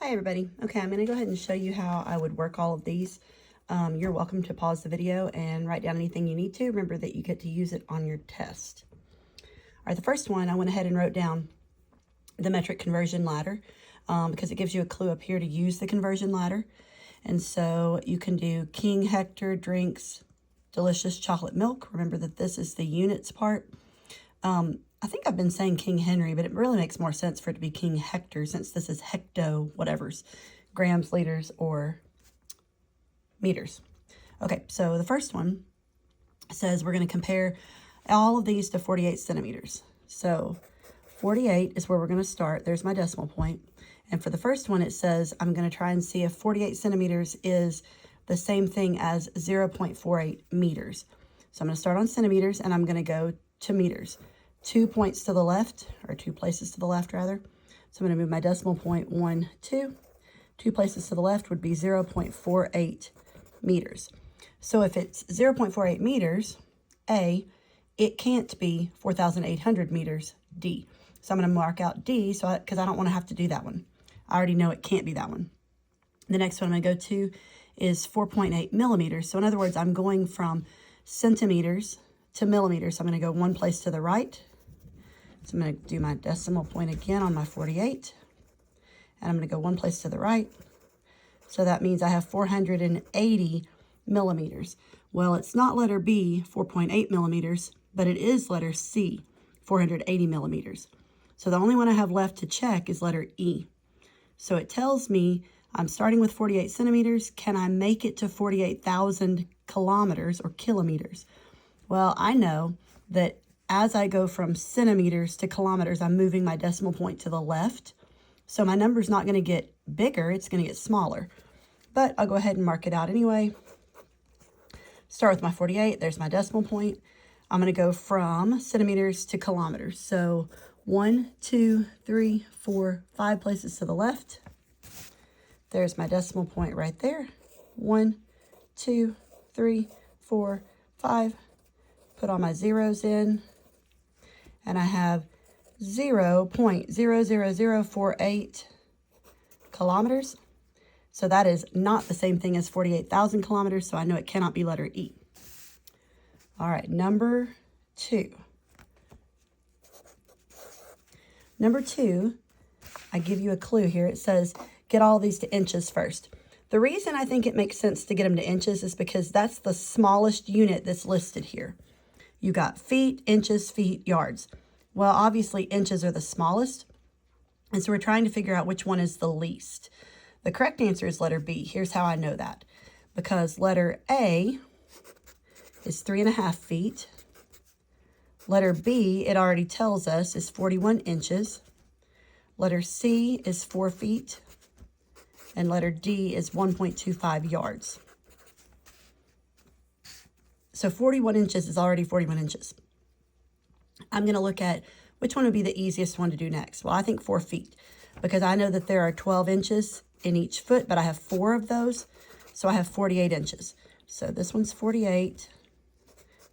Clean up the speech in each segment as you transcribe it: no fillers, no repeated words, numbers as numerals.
Hi everybody. Okay, I'm going to go ahead and show you how I would work all of these. You're welcome to pause the video and write down anything you need to. Remember that you get to use it on your test. All right, the first one, I went ahead and wrote down the metric conversion ladder because it gives you a clue up here to use the conversion ladder. And so you can do King Hector drinks delicious chocolate milk. Remember that this is the units part. I think I've been saying King Henry, but it really makes more sense for it to be King Hector since this is hecto whatever's, grams, liters, or meters. Okay, so the first one says we're going to compare all of these to 48 centimeters. So 48 is where we're going to start. There's my decimal point. And for the first one, it says I'm going to try and see if 48 centimeters is the same thing as 0.48 meters. So I'm going to start on centimeters and I'm going to go to meters. 2 points to the left, or 2 places to the left rather. So I'm going to move my decimal point 1, 2. 2 places to the left would be 0.48 meters. So if it's 0.48 meters, A, it can't be 4,800 meters, D. So I'm going to mark out D because I don't want to have to do that one. I already know it can't be that one. The next one I'm going to go to is 4.8 millimeters. So in other words, I'm going from centimeters to millimeters. So I'm going to go one place to the right. So I'm going to do my decimal point again on my 48. And I'm going to go one place to the right. So that means I have 480 millimeters. Well, it's not letter B, 4.8 millimeters, but it is letter C, 480 millimeters. So the only one I have left to check is letter E. So it tells me I'm starting with 48 centimeters. Can I make it to 48,000 kilometers or kilometers? Well, I know that as I go from centimeters to kilometers, I'm moving my decimal point to the left. So my number's not going to get bigger, it's going to get smaller. But I'll go ahead and mark it out anyway. Start with my 48, there's my decimal point. I'm going to go from centimeters to kilometers. So 1, 2, 3, 4, 5 places to the left. There's my decimal point right there. 1, 2, 3, 4, 5. Put all my zeros in. And I have 0.00048 kilometers. So that is not the same thing as 48,000 kilometers, so I know it cannot be letter E. All right, number 2. Number 2, I give you a clue here. It says, get all these to inches first. The reason I think it makes sense to get them to inches is because that's the smallest unit that's listed here. You got feet, inches, feet, yards. Well, obviously inches are the smallest. And so we're trying to figure out which one is the least. The correct answer is letter B. Here's how I know that. Because letter A is 3.5 feet. Letter B, it already tells us, is 41 inches. Letter C is 4 feet. And letter D is 1.25 yards. So 41 inches is already 41 inches. I'm going to look at which one would be the easiest one to do next. Well, I think 4 feet because I know that there are 12 inches in each foot, but I have 4 of those. So I have 48 inches. So this one's 48.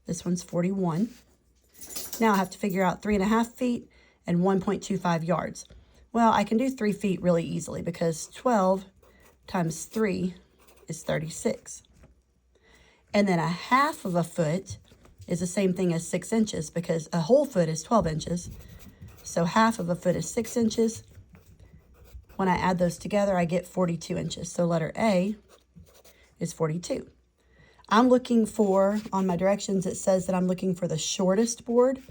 This one's 41. Now I have to figure out 3.5 feet and 1.25 yards. Well, I can do 3 feet really easily because 12 times 3 is 36. And then a half of a foot is the same thing as 6 inches because a whole foot is 12 inches. So half of a foot is 6 inches. When I add those together, I get 42 inches. So letter A is 42. I'm looking for, on my directions, it says that I'm looking for the shortest board.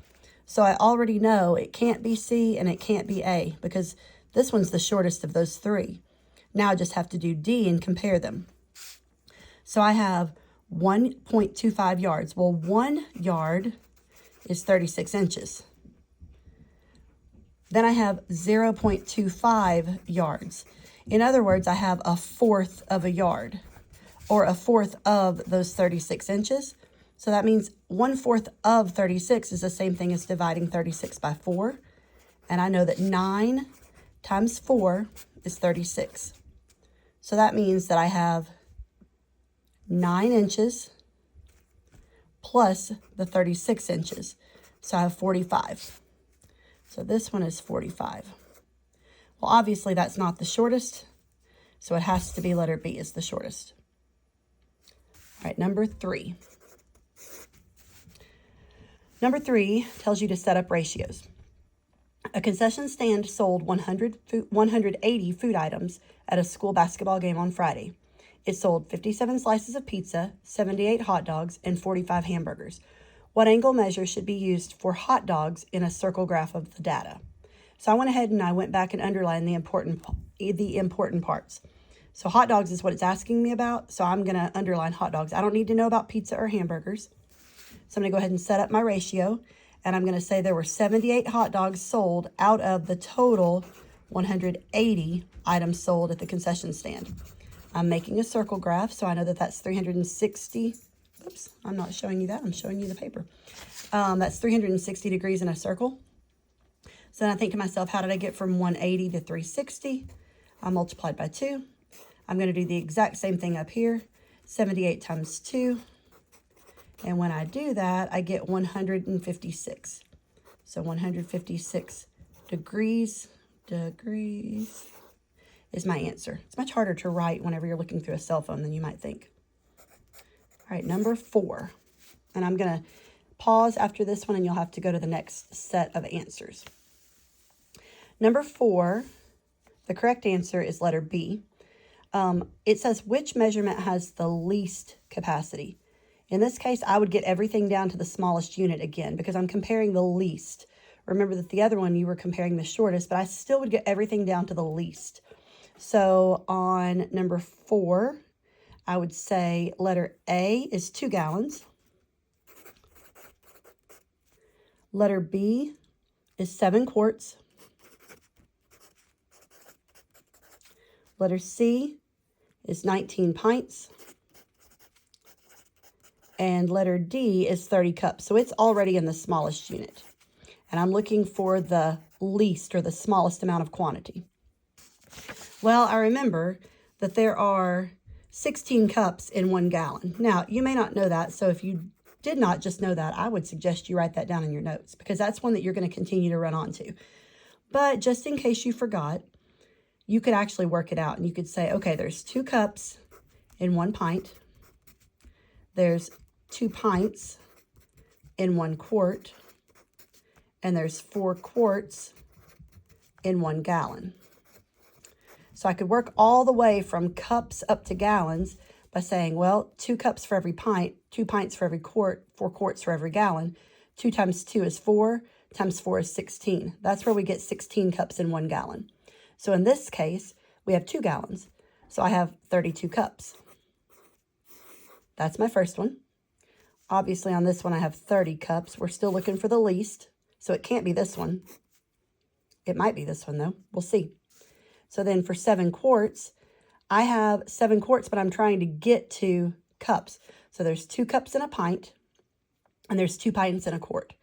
So I already know it can't be C and it can't be A because this one's the shortest of those 3. Now I just have to do D and compare them. So I have 1.25 yards. Well, 1 yard is 36 inches. Then I have 0.25 yards. In other words, I have a fourth of a yard or a fourth of those 36 inches. So that means 1/4 of 36 is the same thing as dividing 36 by 4. And I know that 9 times 4 is 36. So that means that I have 9 inches plus the 36 inches. So I have 45. So this one is 45. Well, obviously that's not the shortest. So it has to be letter B is the shortest. All right, number 3. Number 3 tells you to set up ratios. A concession stand sold 180 food items at a school basketball game on Friday. It sold 57 slices of pizza, 78 hot dogs, and 45 hamburgers. What angle measure should be used for hot dogs in a circle graph of the data? So I went ahead and I went back and underlined the important parts. So hot dogs is what it's asking me about, so I'm going to underline hot dogs. I don't need to know about pizza or hamburgers. So I'm going to go ahead and set up my ratio, and I'm going to say there were 78 hot dogs sold out of the total 180 items sold at the concession stand. I'm making a circle graph, so I know that that's 360. Oops, I'm not showing you that. I'm showing you the paper. That's 360 degrees in a circle. So then I think to myself, how did I get from 180 to 360? I multiplied by 2. I'm going to do the exact same thing up here. 78 times 2. And when I do that, I get 156. So 156 degrees is my answer. It's much harder to write whenever you're looking through a cell phone than you might think. All right, number 4. And I'm going to pause after this one, and you'll have to go to the next set of answers. Number 4, the correct answer is letter B. It says which measurement has the least capacity. In this case, I would get everything down to the smallest unit again because I'm comparing the least. Remember that the other one you were comparing the shortest, but I still would get everything down to the least. So on number 4, I would say letter A is 2 gallons. Letter B is 7 quarts. Letter C is 19 pints. And letter D is 30 cups. So it's already in the smallest unit. And I'm looking for the least or the smallest amount of quantity. Well, I remember that there are 16 cups in 1 gallon. Now, you may not know that, so if you did not just know that, I would suggest you write that down in your notes because that's one that you're going to continue to run onto. But just in case you forgot, you could actually work it out and you could say, okay, there's 2 cups in 1 pint. There's 2 pints in 1 quart. And there's 4 quarts in 1 gallon. So I could work all the way from cups up to gallons by saying, well, 2 cups for every pint, 2 pints for every quart, 4 quarts for every gallon. 2 times 2 is 4, times 4 is 16. That's where we get 16 cups in 1 gallon. So in this case, we have 2 gallons. So I have 32 cups. That's my first one. Obviously on this one, I have 30 cups. We're still looking for the least. So it can't be this one. It might be this one though. We'll see. So then for 7 quarts, I have 7 quarts, but I'm trying to get to cups. So there's 2 cups in a pint, and there's 2 pints in a quart.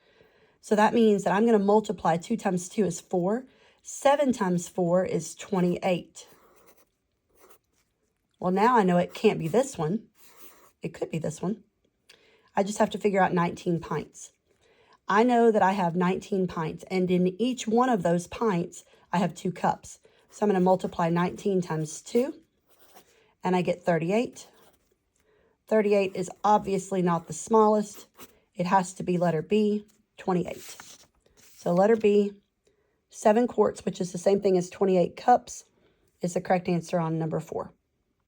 So that means that I'm going to multiply 2 times 2 is 4. 7 times 4 is 28. Well, now I know it can't be this one. It could be this one. I just have to figure out 19 pints. I know that I have 19 pints, and in each one of those pints, I have 2 cups. So I'm going to multiply 19 times 2, and I get 38. 38 is obviously not the smallest. It has to be letter B, 28. So letter B, 7 quarts, which is the same thing as 28 cups, is the correct answer on number 4.